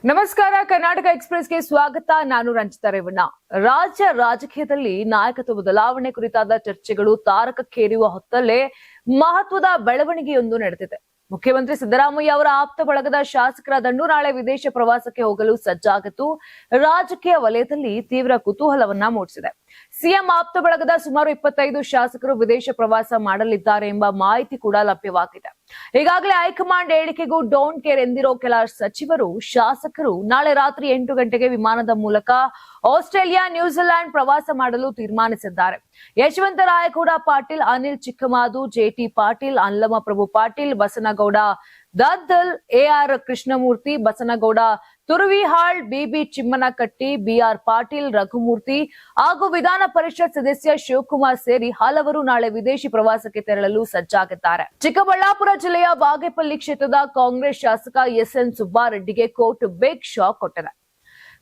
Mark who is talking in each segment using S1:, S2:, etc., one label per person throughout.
S1: ನಮಸ್ಕಾರ. ಕರ್ನಾಟಕ ಎಕ್ಸ್‌ಪ್ರೆಸ್‌ಗೆ ಸ್ವಾಗತ. ನಾನು ರಂಜಿತಾ ರೇವಣ್ಣ. ರಾಜ್ಯ ರಾಜಕೀಯದಲ್ಲಿ ನಾಯಕತ್ವ ಬದಲಾವಣೆ ಕುರಿತಾದ ಚರ್ಚೆಗಳು ತಾರಕಕ್ಕೇರುವ ಹೊತ್ತಲ್ಲೇ ಮಹತ್ವದ ಬೆಳವಣಿಗೆಯೊಂದು ನಡೆದಿದೆ. ಮುಖ್ಯಮಂತ್ರಿ ಸಿದ್ದರಾಮಯ್ಯ ಅವರ ಆಪ್ತ ಬಳಗದ ಶಾಸಕರ ದಂಡು ನಾಳೆ ವಿದೇಶ ಪ್ರವಾಸಕ್ಕೆ ಹೋಗಲು ಸಜ್ಜಾಗಿದ್ದು ರಾಜಕೀಯ ವಲಯದಲ್ಲಿ ತೀವ್ರ ಕುತೂಹಲವನ್ನ ಮೂಡಿಸಿದೆ. ಸಿಎಂ ಆಪ್ತ ಬಳಗದ ಸುಮಾರು 25 ಶಾಸಕರು ವಿದೇಶ ಪ್ರವಾಸ ಮಾಡಲಿದ್ದಾರೆ ಎಂಬ ಮಾಹಿತಿ ಕೂಡ ಲಭ್ಯವಾಗಿದೆ. ಈಗಾಗಲೇ ಹೈಕಮಾಂಡ್ ಹೇಳಿಕೆಗೂ ಡೋಂಟ್ ಕೇರ್ ಎಂದಿರೋ ಕೆಲ ಸಚಿವರು, ಶಾಸಕರು ನಾಳೆ ರಾತ್ರಿ 8 ಗಂಟೆಗೆ ವಿಮಾನದ ಮೂಲಕ ಆಸ್ಟ್ರೇಲಿಯಾ, ನ್ಯೂಜಿಲೆಂಡ್ ಪ್ರವಾಸ ಮಾಡಲು ತೀರ್ಮಾನಿಸಿದ್ದಾರೆ. ಯಶವಂತರಾಯಗೌಡ ಪಾಟೀಲ್, ಅನಿಲ್ ಚಿಕ್ಕಮಾದು, ಜೆಟಿ ಪಾಟೀಲ್, ಅಲ್ಲಮ ಪ್ರಭು ಪಾಟೀಲ್, ಬಸನಗೌಡ ದದ್ದಲ್, ಎಆರ್ ಕೃಷ್ಣಮೂರ್ತಿ, ಬಸನಗೌಡ ತುರುವಿಹಾಳ್, ಬಿಬಿ ಚಿಮ್ಮನಕಟ್ಟಿ, ಬಿಆರ್ ಪಾಟೀಲ್, ರಘುಮೂರ್ತಿ ಹಾಗೂ ವಿಧಾನ ಪರಿಷತ್ ಸದಸ್ಯ ಶಿವಕುಮಾರ್ ಸೇರಿ ಹಲವರು ನಾಳೆ ವಿದೇಶಿ ಪ್ರವಾಸಕ್ಕೆ ತೆರಳಲು ಸಜ್ಜಾಗಿದ್ದಾರೆ. ಚಿಕ್ಕಬಳ್ಳಾಪುರ ಜಿಲ್ಲೆಯ ಬಾಗೇಪಲ್ಲಿ ಕ್ಷೇತ್ರದ ಕಾಂಗ್ರೆಸ್ ಶಾಸಕ ಎಸ್ಎನ್ ಸುಬ್ಬಾರೆಡ್ಡಿಗೆ ಕೋರ್ಟ್ ಬಿಗ್ ಶಾಕ್ ಕೊಟ್ಟಿದೆ.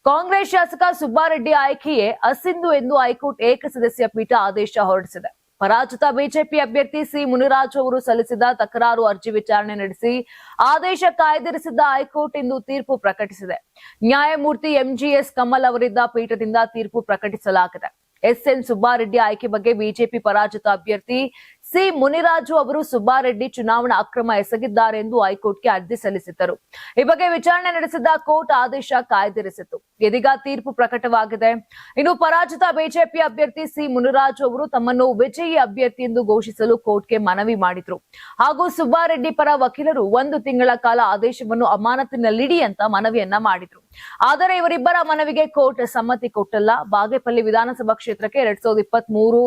S1: ಕಾಂಗ್ರೆಸ್ ಶಾಸಕ ಸುಬ್ಬಾರೆಡ್ಡಿ ಆಯ್ಕೆಯೇ ಅಸಿಂಧು ಎಂದು ಹೈಕೋರ್ಟ್ ಏಕಸದಸ್ಯ ಪೀಠ ಆದೇಶ ಹೊರಡಿಸಿದೆ. ಪರಾಜಿತ ಬಿಜೆಪಿ ಅಭ್ಯರ್ಥಿ ಸಿ ಮುನಿರಾಜು ಅವರು ಸಲ್ಲಿಸಿದ ತಕರಾರು ಅರ್ಜಿ ವಿಚಾರಣೆ ನಡೆಸಿ ಆದೇಶ ಕಾಯ್ದಿರಿಸಿದ್ದ ಹೈಕೋರ್ಟ್ ಇಂದು ತೀರ್ಪು ಪ್ರಕಟಿಸಿದೆ. ನ್ಯಾಯಮೂರ್ತಿ ಎಂಜಿಎಸ್ ಕಮಲ್ ಅವರಿದ್ದ ಪೀಠದಿಂದ ತೀರ್ಪು ಪ್ರಕಟಿಸಲಾಗಿದೆ. ಎಸ್ಎನ್ ಸುಬ್ಬಾರೆಡ್ಡಿ ಆಯ್ಕೆ ಬಗ್ಗೆ ಬಿಜೆಪಿ ಪರಾಜಿತ ಅಭ್ಯರ್ಥಿ ಸಿ ಮುನಿರಾಜು ಅವರು ಸುಬ್ಬಾರೆಡ್ಡಿ ಚುನಾವಣಾ ಅಕ್ರಮ ಎಸಗಿದ್ದಾರೆ ಎಂದು ಹೈಕೋರ್ಟ್ಗೆ ಅರ್ಜಿ ಸಲ್ಲಿಸಿದ್ದರು. ಈ ಬಗ್ಗೆ ವಿಚಾರಣೆ ನಡೆಸಿದ್ದ ಕೋರ್ಟ್ ಆದೇಶ ಕಾಯ್ದಿರಿಸಿತ್ತು. ಇದೀಗ ತೀರ್ಪು ಪ್ರಕಟವಾಗಿದೆ. ಇನ್ನು ಪರಾಜಿತ ಬಿಜೆಪಿ ಅಭ್ಯರ್ಥಿ ಸಿ ಮುನಿರಾಜು ಅವರು ತಮ್ಮನ್ನು ವಿಜಯಿ ಅಭ್ಯರ್ಥಿ ಎಂದು ಘೋಷಿಸಲು ಕೋರ್ಟ್ಗೆ ಮನವಿ ಮಾಡಿದ್ರು. ಹಾಗೂ ಸುಬ್ಬಾರೆಡ್ಡಿ ಪರ ವಕೀಲರು 1 ತಿಂಗಳ ಕಾಲ ಆದೇಶವನ್ನು ಅಮಾನತಿನಲ್ಲಿಡಿ ಅಂತ ಮನವಿಯನ್ನ ಮಾಡಿದ್ರು. ಆದರೆ ಇವರಿಬ್ಬರ ಮನವಿಗೆ ಕೋರ್ಟ್ ಸಮ್ಮತಿ ಕೊಟ್ಟಿಲ್ಲ. ಬಾಗೇಪಲ್ಲಿ ವಿಧಾನಸಭಾ ಕ್ಷೇತ್ರಕ್ಕೆ 2023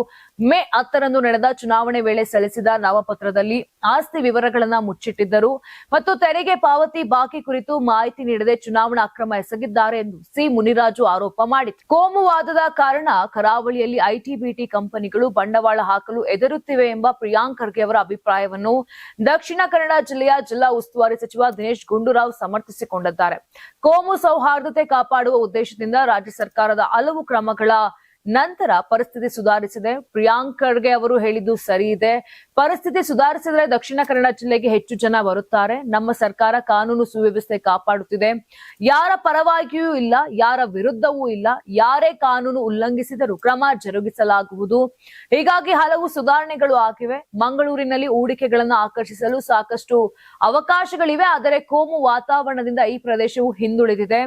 S1: ಮೇ 10ರಂದು ನಡೆದ ಚುನಾವಣೆ ವೇಳೆ ಸಲ್ಲಿಸಿದ ನಾಮಪತ್ರದಲ್ಲಿ ಆಸ್ತಿ ವಿವರಗಳನ್ನ ಮುಚ್ಚಿಟ್ಟಿದ್ದರು ಮತ್ತು ತೆರಿಗೆ ಪಾವತಿ ಬಾಕಿ ಕುರಿತು ಮಾಹಿತಿ ನೀಡದೆ ಚುನಾವಣಾ ಅಕ್ರಮ ಎಸಗಿದ್ದಾರೆ ಎಂದು ಸಿ ಮುನಿರಾಜು ಆರೋಪ ಮಾಡಿದರು. ಕೋಮುವಾದದ ಕಾರಣ ಕರಾವಳಿಯಲ್ಲಿ ಐಟಿ-ಬಿಟಿ ಕಂಪನಿಗಳು ಬಂಡವಾಳ ಹಾಕಲು ಎದುರುತ್ತಿವೆ ಎಂಬ ಪ್ರಿಯಾಂಕ್ ಖರ್ಗೆ ಅವರ ಅಭಿಪ್ರಾಯವನ್ನು ದಕ್ಷಿಣ ಕನ್ನಡ ಜಿಲ್ಲೆಯ ಜಿಲ್ಲಾ ಉಸ್ತುವಾರಿ ಸಚಿವ ದಿನೇಶ್ ಗುಂಡೂರಾವ್ ಸಮರ್ಥಿಸಿಕೊಂಡಿದ್ದಾರೆ. ಕೋಮು ಸೌಹಾರ್ದತೆ ಕಾಪಾಡುವ ಉದ್ದೇಶದಿಂದ ರಾಜ್ಯ ಸರ್ಕಾರದ ಹಲವು ಕ್ರಮಗಳ ನಂತರ ಪರಿಸ್ಥಿತಿ ಸುಧಾರಿಸಿದೆ. ಪ್ರಿಯಾಂಕ್ ಖರ್ಗೆ ಅವರು ಹೇಳಿದ್ದು ಸರಿ ಇದೆ. ಪರಿಸ್ಥಿತಿ ಸುಧಾರಿಸಿದ್ರೆ ದಕ್ಷಿಣ ಕನ್ನಡ ಜಿಲ್ಲೆಗೆ ಹೆಚ್ಚು ಜನ ಬರುತ್ತಾರೆ. ನಮ್ಮ ಸರ್ಕಾರ ಕಾನೂನು ಸುವ್ಯವಸ್ಥೆ ಕಾಪಾಡುತ್ತಿದೆ. ಯಾರ ಪರವಾಗಿಯೂ ಇಲ್ಲ, ಯಾರ ವಿರುದ್ಧವೂ ಇಲ್ಲ. ಯಾರೇ ಕಾನೂನು ಉಲ್ಲಂಘಿಸಿದರೂ ಕ್ರಮ ಜರುಗಿಸಲಾಗುವುದು. ಹೀಗಾಗಿ ಹಲವು ಸುಧಾರಣೆಗಳು ಆಗಿವೆ. ಮಂಗಳೂರಿನಲ್ಲಿ ಹೂಡಿಕೆಗಳನ್ನು ಆಕರ್ಷಿಸಲು ಸಾಕಷ್ಟು ಅವಕಾಶಗಳಿವೆ. ಆದರೆ ಕೋಮು ವಾತಾವರಣದಿಂದ ಈ ಪ್ರದೇಶವು ಹಿಂದುಳಿದಿದೆ.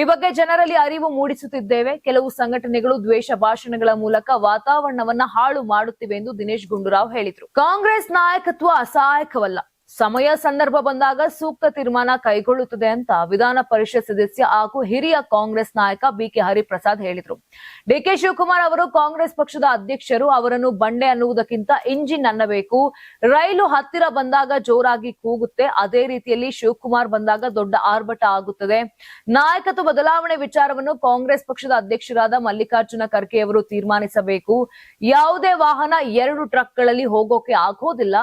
S1: ಈ ಬಗ್ಗೆ ಜನರಲ್ಲಿ ಅರಿವು ಮೂಡಿಸುತ್ತಿದ್ದೇವೆ. ಕೆಲವು ಸಂಘಟನೆಗಳು ದ್ವೇಷ ಭಾಷಣಗಳ ಮೂಲಕ ವಾತಾವರಣವನ್ನ ಹಾಳು ಮಾಡುತ್ತಿವೆ ಎಂದು ದಿನೇಶ್ ಗುಂಡೂರಾವ್ ಹೇಳಿದರು. ಕಾಂಗ್ರೆಸ್ ನಾಯಕತ್ವ ಅಸಹಾಯಕವಲ್ಲ, ಸಮಯ ಸಂದರ್ಭ ಬಂದಾಗ ಸೂಕ್ತ ತೀರ್ಮಾನ ಕೈಗೊಳ್ಳುತ್ತದೆ ಅಂತ ವಿಧಾನ ಪರಿಷತ್ ಸದಸ್ಯ ಹಾಗೂ ಹಿರಿಯ ಕಾಂಗ್ರೆಸ್ ನಾಯಕ ಬಿಕೆ ಹರಿಪ್ರಸಾದ್ ಹೇಳಿದರು. ಡಿಕೆ ಶಿವಕುಮಾರ್ ಅವರು ಕಾಂಗ್ರೆಸ್ ಪಕ್ಷದ ಅಧ್ಯಕ್ಷರು. ಅವರನ್ನು ಬಂಡೆ ಅನ್ನುವುದಕ್ಕಿಂತ ಇಂಜಿನ್ ಅನ್ನಬೇಕು. ರೈಲು ಹತ್ತಿರ ಬಂದಾಗ ಜೋರಾಗಿ ಕೂಗುತ್ತೆ, ಅದೇ ರೀತಿಯಲ್ಲಿ ಶಿವಕುಮಾರ್ ಬಂದಾಗ ದೊಡ್ಡ ಆರ್ಭಟ ಆಗುತ್ತದೆ. ನಾಯಕತ್ವ ಬದಲಾವಣೆ ವಿಚಾರವನ್ನು ಕಾಂಗ್ರೆಸ್ ಪಕ್ಷದ ಅಧ್ಯಕ್ಷರಾದ ಮಲ್ಲಿಕಾರ್ಜುನ ಖರ್ಗೆ ಅವರು ತೀರ್ಮಾನಿಸಬೇಕು. ಯಾವುದೇ ವಾಹನ 2 ಟ್ರಕ್ಗಳಲ್ಲಿ ಹೋಗೋಕೆ ಆಗೋದಿಲ್ಲ.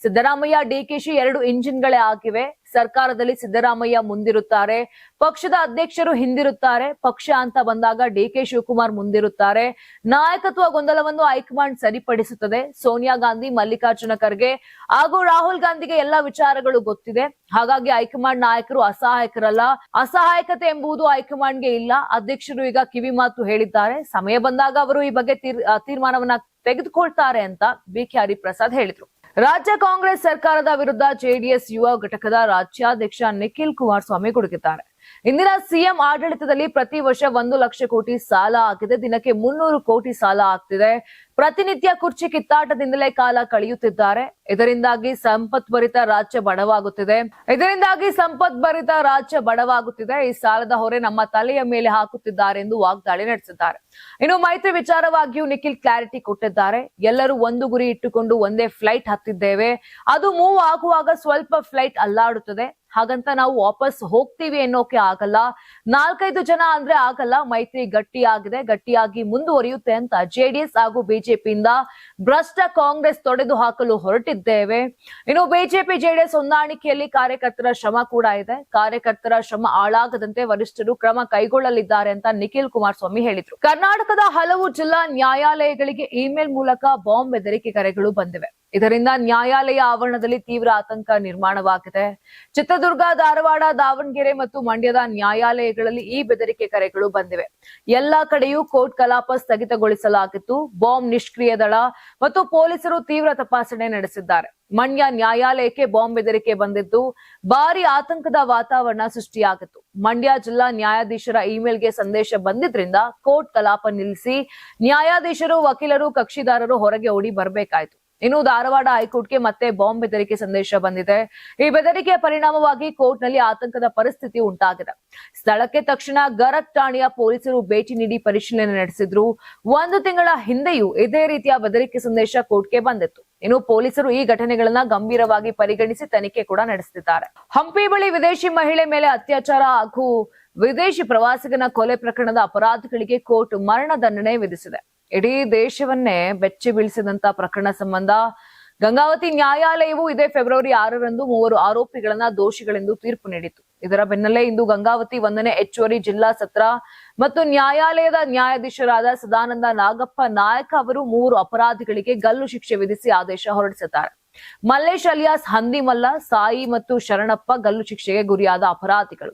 S1: ಸಿದ್ದರಾಮಯ್ಯ, ಡಿಕೆಶಿ 2 ಇಂಜಿನ್ಗಳೇ ಆಗಿವೆ. ಸರ್ಕಾರದಲ್ಲಿ ಸಿದ್ದರಾಮಯ್ಯ ಮುಂದಿರುತ್ತಾರೆ, ಪಕ್ಷದ ಅಧ್ಯಕ್ಷರು ಹಿಂದಿರುತ್ತಾರೆ. ಪಕ್ಷ ಅಂತ ಬಂದಾಗ ಡಿಕೆ ಶಿವಕುಮಾರ್ ಮುಂದಿರುತ್ತಾರೆ. ನಾಯಕತ್ವ ಗೊಂದಲವನ್ನು ಹೈಕಮಾಂಡ್ ಸರಿಪಡಿಸುತ್ತದೆ. ಸೋನಿಯಾ ಗಾಂಧಿ, ಮಲ್ಲಿಕಾರ್ಜುನ ಖರ್ಗೆ ಹಾಗೂ ರಾಹುಲ್ ಗಾಂಧಿಗೆ ಎಲ್ಲಾ ವಿಚಾರಗಳು ಗೊತ್ತಿದೆ. ಹಾಗಾಗಿ ಹೈಕಮಾಂಡ್ ನಾಯಕರು ಅಸಹಾಯಕರಲ್ಲ. ಅಸಹಾಯಕತೆ ಎಂಬುದು ಹೈಕಮಾಂಡ್ಗೆ ಇಲ್ಲ. ಅಧ್ಯಕ್ಷರು ಈಗ ಕಿವಿ ಮಾತು ಹೇಳಿದ್ದಾರೆ. ಸಮಯ ಬಂದಾಗ ಅವರು ಈ ಬಗ್ಗೆ ತೀರ್ಮಾನವನ್ನ ತೆಗೆದುಕೊಳ್ತಾರೆ ಅಂತ ಬಿಕೆ ಹರಿಪ್ರಸಾದ್ ಹೇಳಿದ್ರು. ರಾಜ್ಯ ಕಾಂಗ್ರೆಸ್ ಸರ್ಕಾರದ ವಿರುದ್ಧ ಜೆಡಿಎಸ್ ಯುವ ಘಟಕದ ರಾಜ್ಯಾಧ್ಯಕ್ಷ ನಿಖಿಲ್ ಕುಮಾರಸ್ವಾಮಿ ಗುಡುಗಿದ್ದಾರೆ. ಇಂದಿನ ಸಿಎಂ ಆಡಳಿತದಲ್ಲಿ ಪ್ರತಿ ವರ್ಷ 1 ಲಕ್ಷ ಕೋಟಿ ಸಾಲ ಆಗಿದೆ. ದಿನಕ್ಕೆ 300 ಕೋಟಿ ಸಾಲ ಆಗ್ತಿದೆ. ಪ್ರತಿನಿತ್ಯ ಕುರ್ಚಿ ಕಿತ್ತಾಟದಿಂದಲೇ ಕಾಲ ಕಳೆಯುತ್ತಿದ್ದಾರೆ. ಇದರಿಂದಾಗಿ ಸಂಪತ್ಭರಿತ ರಾಜ್ಯ ಬಡವಾಗುತ್ತಿದೆ. ಈ ಸಾಲದ ಹೊರೆ ನಮ್ಮ ತಲೆಯ ಮೇಲೆ ಹಾಕುತ್ತಿದ್ದಾರೆ ಎಂದು ವಾಗ್ದಾಳಿ ನಡೆಸಿದ್ದಾರೆ. ಇನ್ನು ಮೈತ್ರಿ ವಿಚಾರವಾಗಿಯೂ ನಿಖಿಲ್ ಕ್ಲಾರಿಟಿ ಕೊಟ್ಟಿದ್ದಾರೆ. ಎಲ್ಲರೂ ಒಂದು ಗುರಿ ಇಟ್ಟುಕೊಂಡು ಒಂದೇ ಫ್ಲೈಟ್ ಹತ್ತಿದ್ದೇವೆ. ಅದು ಮೂವ್ ಆಗುವಾಗ ಸ್ವಲ್ಪ ಫ್ಲೈಟ್ ಅಲ್ಲಾಡುತ್ತದೆ. ಹಾಗಂತ ನಾವು ವಾಪಸ್ ಹೋಗ್ತೀವಿ ಎನ್ನೋಕೆ ಆಗಲ್ಲ. 4-5 ಜನ ಅಂದ್ರೆ ಆಗಲ್ಲ. ಮೈತ್ರಿ ಗಟ್ಟಿಯಾಗಿ ಮುಂದುವರಿಯುತ್ತೆ ಅಂತ ಜೆಡಿಎಸ್ ಹಾಗೂ ಬಿಜೆಪಿಯಿಂದ ಭ್ರಷ್ಟ ಕಾಂಗ್ರೆಸ್ ತೊಡೆದು ಹಾಕಲು ಹೊರಟಿದ್ದೇವೆ. ಇನ್ನು ಬಿಜೆಪಿ ಜೆಡಿಎಸ್ ಹೊಂದಾಣಿಕೆಯಲ್ಲಿ ಕಾರ್ಯಕರ್ತರ ಶ್ರಮ ಕೂಡ ಇದೆ. ಕಾರ್ಯಕರ್ತರ ಶ್ರಮ ಹಾಳಾಗದಂತೆ ವರಿಷ್ಠರು ಕ್ರಮ ಕೈಗೊಳ್ಳಲಿದ್ದಾರೆ ಅಂತ ನಿಖಿಲ್ ಕುಮಾರಸ್ವಾಮಿ ಹೇಳಿದ್ರು. ಕರ್ನಾಟಕದ ಹಲವು ಜಿಲ್ಲಾ ನ್ಯಾಯಾಲಯಗಳಿಗೆ ಇಮೇಲ್ ಮೂಲಕ ಬಾಂಬ್ ಬೆದರಿಕೆ ಕರೆಗಳು ಬಂದಿವೆ. ಇದರಿಂದ ನ್ಯಾಯಾಲಯ ಆವರಣದಲ್ಲಿ ತೀವ್ರ ಆತಂಕ ನಿರ್ಮಾಣವಾಗಿದೆ. ಚಿತ್ರದುರ್ಗ, ಧಾರವಾಡ, ದಾವಣಗೆರೆ ಮತ್ತು ಮಂಡ್ಯದ ನ್ಯಾಯಾಲಯಗಳಲ್ಲಿ ಈ ಬೆದರಿಕೆ ಕರೆಗಳು ಬಂದಿವೆ. ಎಲ್ಲಾ ಕಡೆಯೂ ಕೋರ್ಟ್ ಕಲಾಪ ಸ್ಥಗಿತಗೊಳಿಸಲಾಗಿತ್ತು. ಬಾಂಬ್ ನಿಷ್ಕ್ರಿಯ ದಳ ಮತ್ತು ಪೊಲೀಸರು ತೀವ್ರ ತಪಾಸಣೆ ನಡೆಸಿದ್ದಾರೆ. ಮಂಡ್ಯ ನ್ಯಾಯಾಲಯಕ್ಕೆ ಬಾಂಬ್ ಬೆದರಿಕೆ ಬಂದಿದ್ದು ಭಾರಿ ಆತಂಕದ ವಾತಾವರಣ ಸೃಷ್ಟಿಯಾಗಿತ್ತು. ಮಂಡ್ಯ ಜಿಲ್ಲಾ ನ್ಯಾಯಾಧೀಶರ ಇಮೇಲ್ಗೆ ಸಂದೇಶ ಬಂದಿದ್ರಿಂದ ಕೋರ್ಟ್ ಕಲಾಪ ನಿಲ್ಲಿಸಿ ನ್ಯಾಯಾಧೀಶರು, ವಕೀಲರು, ಕಕ್ಷಿದಾರರು ಹೊರಗೆ ಓಡಿ ಬರಬೇಕಾಯಿತು. ಇನ್ನು ಧಾರವಾಡ ಹೈಕೋರ್ಟ್ಗೆ ಮತ್ತೆ ಬಾಂಬ್ ಬೆದರಿಕೆ ಸಂದೇಶ ಬಂದಿದೆ. ಈ ಬೆದರಿಕೆಯ ಪರಿಣಾಮವಾಗಿ ಕೋರ್ಟ್ನಲ್ಲಿ ಆತಂಕದ ಪರಿಸ್ಥಿತಿ ಉಂಟಾಗಿದೆ. ಸ್ಥಳಕ್ಕೆ ತಕ್ಷಣ ಗರಗ್ ಠಾಣೆಯ ಪೊಲೀಸರು ಭೇಟಿ ನೀಡಿ ಪರಿಶೀಲನೆ ನಡೆಸಿದ್ರು. 1 ತಿಂಗಳ ಹಿಂದೆಯೂ ಇದೇ ರೀತಿಯ ಬೆದರಿಕೆ ಸಂದೇಶ ಕೋರ್ಟ್ಗೆ ಬಂದಿತ್ತು. ಇನ್ನು ಪೊಲೀಸರು ಈ ಘಟನೆಗಳನ್ನ ಗಂಭೀರವಾಗಿ ಪರಿಗಣಿಸಿ ತನಿಖೆ ಕೂಡ ನಡೆಸುತ್ತಿದ್ದಾರೆ. ಹಂಪಿ ಬಳಿ ವಿದೇಶಿ ಮಹಿಳೆ ಮೇಲೆ ಅತ್ಯಾಚಾರ ಹಾಗೂ ವಿದೇಶಿ ಪ್ರವಾಸಿಗನ ಕೊಲೆ ಪ್ರಕರಣದ ಅಪರಾಧಿಗಳಿಗೆ ಕೋರ್ಟ್ ಮರಣ ದಂಡನೆ ವಿಧಿಸಿದೆ. ಇಡೀ ದೇಶವನ್ನೇ ಬೆಚ್ಚಿ ಬೀಳಿಸಿದಂತ ಪ್ರಕರಣ ಸಂಬಂಧ ಗಂಗಾವತಿ ನ್ಯಾಯಾಲಯವು ಇದೇ ಫೆಬ್ರವರಿ 6ರಂದು 3 ಆರೋಪಿಗಳನ್ನ ದೋಷಿಗಳೆಂದು ತೀರ್ಪು ನೀಡಿತು. ಇದರ ಬೆನ್ನಲ್ಲೇ ಇಂದು ಗಂಗಾವತಿ 1ನೇ ಹೆಚ್ಚುವರಿ ಜಿಲ್ಲಾ ಸತ್ರ ಮತ್ತು ನ್ಯಾಯಾಲಯದ ನ್ಯಾಯಾಧೀಶರಾದ ಸದಾನಂದ ನಾಗಪ್ಪ ನಾಯಕ ಅವರು 3 ಅಪರಾಧಿಗಳಿಗೆ ಗಲ್ಲು ಶಿಕ್ಷೆ ವಿಧಿಸಿ ಆದೇಶ ಹೊರಡಿಸಿದ್ದಾರೆ. ಮಲ್ಲೇಶ್ ಅಲಿಯಾಸ್ ಹಂದಿ ಮಲ್ಲ, ಸಾಯಿ ಮತ್ತು ಶರಣಪ್ಪ ಗಲ್ಲು ಶಿಕ್ಷೆಗೆ ಗುರಿಯಾದ ಅಪರಾಧಿಗಳು.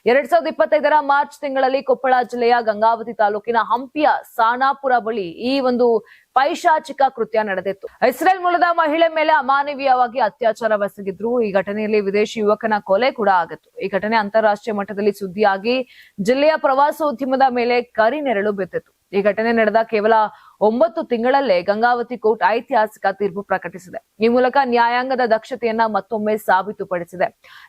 S1: 2025ರ ಮಾರ್ಚ್ ತಿಂಗಳಲ್ಲಿ ಕೊಪ್ಪಳ ಜಿಲ್ಲೆಯ ಗಂಗಾವತಿ ತಾಲೂಕಿನ ಹಂಪಿಯ ಸಾನಾಪುರ ಬಳಿ ಈ ಒಂದು ಪೈಶಾಚಿಕ ಕೃತ್ಯ ನಡೆದಿತ್ತು. ಇಸ್ರೇಲ್ ಮೂಲದ ಮಹಿಳೆ ಮೇಲೆ ಅಮಾನವೀಯವಾಗಿ ಅತ್ಯಾಚಾರವೆಸಗಿದ್ರು. ಈ ಘಟನೆಯಲ್ಲಿ ವಿದೇಶಿ ಯುವಕನ ಕೊಲೆ ಕೂಡ ಆಗಿತ್ತು. ಈ ಘಟನೆ ಅಂತಾರಾಷ್ಟ್ರೀಯ ಮಟ್ಟದಲ್ಲಿ ಸುದ್ದಿಯಾಗಿ ಜಿಲ್ಲೆಯ ಪ್ರವಾಸೋದ್ಯಮದ ಮೇಲೆ ಕರಿನೆರಳು ಬಿದ್ದಿತ್ತು. ಈ ಘಟನೆ ನಡೆದ ಕೇವಲ 9 ತಿಂಗಳಲ್ಲೇ ಗಂಗಾವತಿ ಕೋರ್ಟ್ ಐತಿಹಾಸಿಕ ತೀರ್ಪು ಪ್ರಕಟಿಸಿದೆ. ಈ ಮೂಲಕ ನ್ಯಾಯಾಂಗದ ದಕ್ಷತೆಯನ್ನ ಮತ್ತೊಮ್ಮೆ ಸಾಬೀತುಪಡಿಸಿದೆ.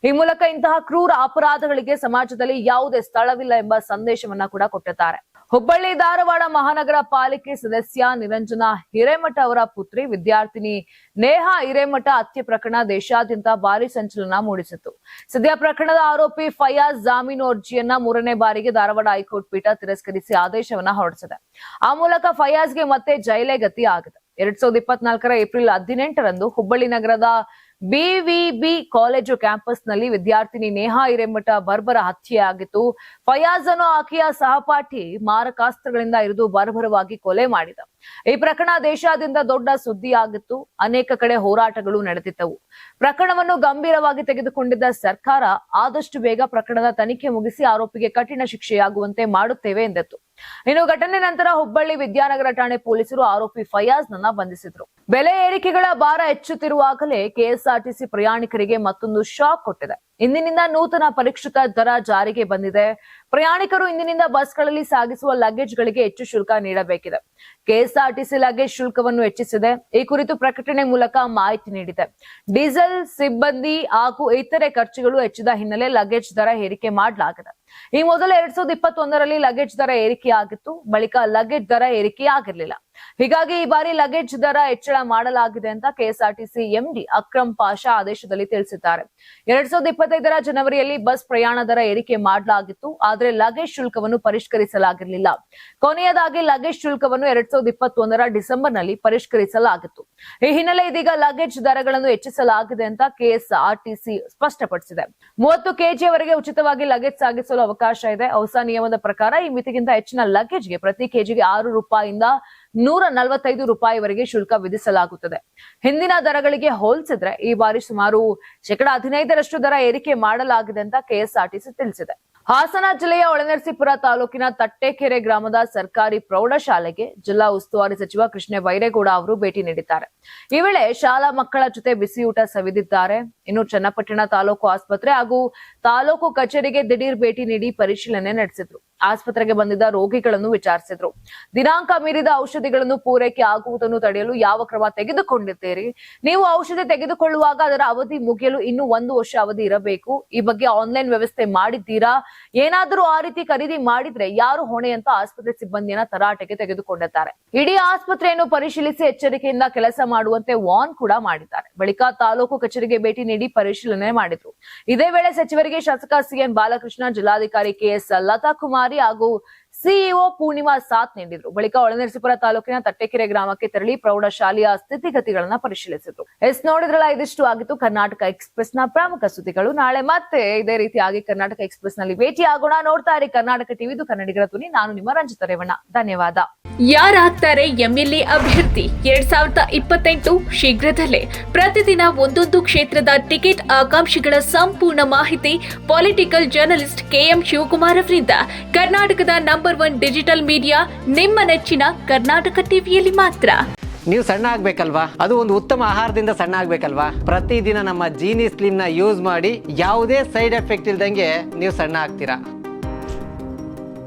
S1: ಈ ಮೂಲಕ ಇಂತಹ ಕ್ರೂರ ಅಪರಾಧಗಳಿಗೆ ಸಮಾಜದಲ್ಲಿ ಯಾವುದೇ ಸ್ಥಳವಿಲ್ಲ ಎಂಬ ಸಂದೇಶವನ್ನ ಕೂಡ ಕೊಟ್ಟಿದ್ದಾರೆ. ಹುಬ್ಬಳ್ಳಿ ಧಾರವಾಡ ಮಹಾನಗರ ಪಾಲಿಕೆ ಸದಸ್ಯ ನಿರಂಜನ ಹಿರೇಮಠ ಅವರ ಪುತ್ರಿ ವಿದ್ಯಾರ್ಥಿನಿ ನೇಹಾ ಹಿರೇಮಠ ಹತ್ಯೆ ಪ್ರಕರಣ ದೇಶಾದ್ಯಂತ ಭಾರಿ ಸಂಚಲನ ಮೂಡಿಸಿತ್ತು. ಸದ್ಯ ಪ್ರಕರಣದ ಆರೋಪಿ ಫಯಾಜ್ ಜಾಮೀನು ಅರ್ಜಿಯನ್ನ 3ನೇ ಬಾರಿಗೆ ಧಾರವಾಡ ಹೈಕೋರ್ಟ್ ಪೀಠ ತಿರಸ್ಕರಿಸಿ ಆದೇಶವನ್ನ ಹೊರಡಿಸಿದೆ. ಆ ಮೂಲಕ ಫಯಾಜ್ಗೆ ಮತ್ತೆ ಜೈಲೇ ಗತಿ ಆಗಿದೆ. 2024ರ ಏಪ್ರಿಲ್ 18ರಂದು ಹುಬ್ಬಳ್ಳಿ ನಗರದ ಬಿವಿಬಿ ಕಾಲೇಜು ಕ್ಯಾಂಪಸ್ ನಲ್ಲಿ ವಿದ್ಯಾರ್ಥಿನಿ ನೇಹಾ ಹಿರೇಮಠ ಬರ್ಬರ ಹತ್ಯೆಯಾಗಿತ್ತು. ಫಯಾಜ್ ಅನ್ನು ಆಕೆಯ ಸಹಪಾಠಿ ಮಾರಕಾಸ್ತ್ರಗಳಿಂದ ಇರಿದು ಬರ್ಬರವಾಗಿ ಕೊಲೆ ಮಾಡಿದ. ಈ ಪ್ರಕರಣ ದೇಶಾದ್ಯಂತ ದೊಡ್ಡ ಸುದ್ದಿಯಾಗಿತ್ತು. ಅನೇಕ ಕಡೆ ಹೋರಾಟಗಳು ನಡೆದಿದ್ದವು. ಪ್ರಕರಣವನ್ನು ಗಂಭೀರವಾಗಿ ತೆಗೆದುಕೊಂಡಿದ್ದ ಸರ್ಕಾರ ಆದಷ್ಟು ಬೇಗ ಪ್ರಕರಣದ ತನಿಖೆ ಮುಗಿಸಿ ಆರೋಪಿಗೆ ಕಠಿಣ ಶಿಕ್ಷೆಯಾಗುವಂತೆ ಮಾಡುತ್ತೇವೆ ಎಂದಿತ್ತು. ಇನ್ನು ಘಟನೆ ನಂತರ ಹುಬ್ಬಳ್ಳಿ ವಿದ್ಯಾನಗರ ಠಾಣೆ ಪೊಲೀಸರು ಆರೋಪಿ ಫಯಾಜ್ ನನ್ನ ಬಂಧಿಸಿದ್ರು. ಬೆಲೆ ಏರಿಕೆಗಳ ಭಾರ ಹೆಚ್ಚುತ್ತಿರುವಾಗಲೇ ಕೆಎಸ್ಆರ್ಟಿಸಿ ಪ್ರಯಾಣಿಕರಿಗೆ ಮತ್ತೊಂದು ಶಾಕ್ ಕೊಟ್ಟಿದೆ. ಇಂದಿನಿಂದ ನೂತನ ಪರಿಷ್ಕೃತ ದರ ಜಾರಿಗೆ ಬಂದಿದೆ. ಪ್ರಯಾಣಿಕರು ಇಂದಿನಿಂದ ಬಸ್ಗಳಲ್ಲಿ ಸಾಗಿಸುವ ಲಗೇಜ್ಗಳಿಗೆ ಹೆಚ್ಚು ಶುಲ್ಕ ನೀಡಬೇಕಿದೆ. ಕೆಎಸ್ಆರ್ಟಿಸಿ ಲಗೇಜ್ ಶುಲ್ಕವನ್ನು ಹೆಚ್ಚಿಸಿದೆ. ಈ ಕುರಿತು ಪ್ರಕಟಣೆ ಮೂಲಕ ಮಾಹಿತಿ ನೀಡಿದೆ. ಡೀಸೆಲ್, ಸಿಬ್ಬಂದಿ ಹಾಗೂ ಇತರೆ ಖರ್ಚುಗಳು ಹೆಚ್ಚಿದ ಹಿನ್ನೆಲೆ ಲಗೇಜ್ ದರ ಏರಿಕೆ ಮಾಡಲಾಗಿದೆ. ಈ ಮೊದಲು 2021ರಲ್ಲಿ ಲಗೇಜ್ ದರ ಏರಿಕೆಯಾಗಿತ್ತು. ಬಳಿಕ ಲಗೇಜ್ ದರ ಏರಿಕೆಯಾಗಿರಲಿಲ್ಲ. ಹೀಗಾಗಿ ಈ ಬಾರಿ ಲಗೇಜ್ ದರ ಹೆಚ್ಚಳ ಮಾಡಲಾಗಿದೆ ಅಂತ ಕೆಎಸ್ಆರ್ಟಿಸಿ ಎಂಡಿ ಅಕ್ರಮ್ ಪಾಷಾ ಆದೇಶದಲ್ಲಿ ತಿಳಿಸಿದ್ದಾರೆ. 2025ರ ಜನವರಿಯಲ್ಲಿ ಬಸ್ ಪ್ರಯಾಣ ದರ ಏರಿಕೆ ಮಾಡಲಾಗಿತ್ತು. ಆದರೆ ಲಗೇಜ್ ಶುಲ್ಕವನ್ನು ಪರಿಷ್ಕರಿಸಲಾಗಿರಲಿಲ್ಲ. ಕೊನೆಯದಾಗಿ ಲಗೇಜ್ ಶುಲ್ಕವನ್ನು 2021ರ ಡಿಸೆಂಬರ್ನಲ್ಲಿ ಪರಿಷ್ಕರಿಸಲಾಗಿತ್ತು. ಈ ಹಿನ್ನೆಲೆ ಇದೀಗ ಲಗೇಜ್ ದರಗಳನ್ನು ಹೆಚ್ಚಿಸಲಾಗಿದೆ ಅಂತ ಕೆಎಸ್ಆರ್ಟಿಸಿ ಸ್ಪಷ್ಟಪಡಿಸಿದೆ. 30 ಕೆಜಿಯವರೆಗೆ ಉಚಿತವಾಗಿ ಲಗೇಜ್ ಸಾಗಿಸಲು ಅವಕಾಶ ಇದೆ. ಹೊಸ ನಿಯಮದ ಪ್ರಕಾರ ಈ ಮಿತಿಗಿಂತ ಹೆಚ್ಚಿನ ಲಗೇಜ್ಗೆ ಪ್ರತಿ ಕೆಜಿಗೆ 6 ರೂಪಾಯಿಯಿಂದ 145 ರೂಪಾಯಿವರೆಗೆ ಶುಲ್ಕ ವಿಧಿಸಲಾಗುತ್ತದೆ. ಹಿಂದಿನ ದರಗಳಿಗೆ ಹೋಲಿಸಿದ್ರೆ ಈ ಬಾರಿ ಸುಮಾರು 15% ದರ ಏರಿಕೆ ಮಾಡಲಾಗಿದೆ ಅಂತ ಕೆಎಸ್ಆರ್ಟಿಸಿ ತಿಳಿಸಿದೆ. ಹಾಸನ ಜಿಲ್ಲೆಯ ಹೊಳೆನರಸೀಪುರ ತಾಲೂಕಿನ ತಟ್ಟೆಕೆರೆ ಗ್ರಾಮದ ಸರ್ಕಾರಿ ಪ್ರೌಢಶಾಲೆಗೆ ಜಿಲ್ಲಾ ಉಸ್ತುವಾರಿ ಸಚಿವ ಕೃಷ್ಣ ಬೈರೇಗೌಡ ಅವರು ಭೇಟಿ ನೀಡಿದ್ದಾರೆ. ಈ ವೇಳೆ ಶಾಲಾ ಮಕ್ಕಳ ಜೊತೆ ಬಿಸಿಯೂಟ ಸವಿದಿದ್ದಾರೆ. ಇನ್ನು ಚನ್ನಪಟ್ಟಣ ತಾಲೂಕು ಆಸ್ಪತ್ರೆ ಹಾಗೂ ತಾಲೂಕು ಕಚೇರಿಗೆ ದಿಢೀರ್ ಭೇಟಿ ನೀಡಿ ಪರಿಶೀಲನೆ ನಡೆಸಿದ್ರು. ಆಸ್ಪತ್ರೆಗೆ ಬಂದಿದ್ದ ರೋಗಿಗಳನ್ನು ವಿಚಾರಿಸಿದ್ರು. ದಿನಾಂಕ ಮೀರಿದ ಔಷಧಿಗಳನ್ನು ಪೂರೈಕೆ ಆಗುವುದನ್ನು ತಡೆಯಲು ಯಾವ ಕ್ರಮ ತೆಗೆದುಕೊಂಡಿದ್ದೀರಿ? ನೀವು ಔಷಧಿ ತೆಗೆದುಕೊಳ್ಳುವಾಗ ಅದರ ಅವಧಿ ಮುಗಿಯಲು ಇನ್ನೂ 1 ವರ್ಷ ಅವಧಿ ಇರಬೇಕು. ಈ ಬಗ್ಗೆ ಆನ್ಲೈನ್ ವ್ಯವಸ್ಥೆ ಮಾಡಿದ್ದೀರಾ? ಏನಾದರೂ ಆ ರೀತಿ ಖರೀದಿ ಮಾಡಿದ್ರೆ ಯಾರು ಹೊಣೆ ಅಂತ ಆಸ್ಪತ್ರೆ ಸಿಬ್ಬಂದಿಯನ್ನ ತರಾಟೆಗೆ ತೆಗೆದುಕೊಂಡಿದ್ದಾರೆ. ಇಡೀ ಆಸ್ಪತ್ರೆಯನ್ನು ಪರಿಶೀಲಿಸಿ ಎಚ್ಚರಿಕೆಯಿಂದ ಕೆಲಸ ಮಾಡುವಂತೆ ವಾರ್ನ್ ಕೂಡ ಮಾಡಿದ್ದಾರೆ. ಬಳಿಕ ತಾಲೂಕು ಕಚೇರಿಗೆ ಭೇಟಿ ನೀಡಿ ಪರಿಶೀಲನೆ ಮಾಡಿದ್ರು. ಇದೇ ವೇಳೆ ಸಚಿವರಿಗೆ ಶಾಸಕ ಸಿಎನ್ ಬಾಲಕೃಷ್ಣ, ಜಿಲ್ಲಾಧಿಕಾರಿ ಕೆಎಸ್ ಲತಾ ಕುಮಾರಿ ಹಾಗೂ ಸಿಇಒ ಪೂರ್ಣಿಮಾ ಸಾಥ್ ನೀಡಿದ್ರು. ಬಳಿಕ ಹೊಳೆನರಸೀಪುರ ತಾಲೂಕಿನ ತಟ್ಟೆಕೆರೆ ಗ್ರಾಮಕ್ಕೆ ತೆರಳಿ ಪ್ರೌಢಶಾಲೆಯ ಸ್ಥಿತಿಗತಿಗಳನ್ನ ಪರಿಶೀಲಿಸಿದ್ರು. ನೋಡಿದ್ರಲ್ಲ, ಇದಿಷ್ಟು ಆಗಿತ್ತು ಕರ್ನಾಟಕ ಎಕ್ಸ್‌ಪ್ರೆಸ್ ನ ಪ್ರಮುಖ ಸುದ್ದಿಗಳು. ನಾಳೆ ಮತ್ತೆ ಇದೇ ರೀತಿಯಾಗಿ ಕರ್ನಾಟಕ ಎಕ್ಸ್‌ಪ್ರೆಸ್ ನಲ್ಲಿ ಭೇಟಿ ಆಗೋಣ. ನೋಡ್ತಾ ಇರಿ ಕರ್ನಾಟಕ ಟಿವಿ, ಇದು ಕನ್ನಡಿಗರ ಧ್ವನಿ. ನಾನು ನಿಮ್ಮ ರಂಜಿತಾ ರೇವಣ್ಣ. ಧನ್ಯವಾದ.
S2: ಯಾರಾಗ್ತಾರೆ ಎಂಎಲ್ಎ ಅಭ್ಯರ್ಥಿ 2028 ಶೀಘ್ರದಲ್ಲೇ. ಪ್ರತಿದಿನ ಒಂದೊಂದು ಕ್ಷೇತ್ರದ ಟಿಕೆಟ್ ಆಕಾಂಕ್ಷಿಗಳ ಸಂಪೂರ್ಣ ಮಾಹಿತಿ ಪೊಲಿಟಿಕಲ್ ಜರ್ನಲಿಸ್ಟ್ ಕೆಎಂ ಶಿವಕುಮಾರ್ ಅವರಿಂದ. ಕರ್ನಾಟಕದ ನಂಬರ್ 1 ಡಿಜಿಟಲ್ ಮೀಡಿಯಾ ನಿಮ್ಮ ನೆಚ್ಚಿನ ಕರ್ನಾಟಕ ಟಿವಿಯಲ್ಲಿ ಮಾತ್ರ.
S3: ನೀವು ಸಣ್ಣ ಆಗ್ಬೇಕಲ್ವಾ? ಅದು ಒಂದು ಉತ್ತಮ ಆಹಾರದಿಂದ ಸಣ್ಣ ಆಗ್ಬೇಕಲ್ವಾ? ಪ್ರತಿದಿನ ನಮ್ಮ ಜೀನಿ ಸ್ಲಿಮ್ ನ ಯೂಸ್ ಮಾಡಿ ಯಾವುದೇ ಸೈಡ್ ಎಫೆಕ್ಟ್ ಇಲ್ದಂಗೆ ನೀವು ಸಣ್ಣ ಆಗ್ತೀರಾ.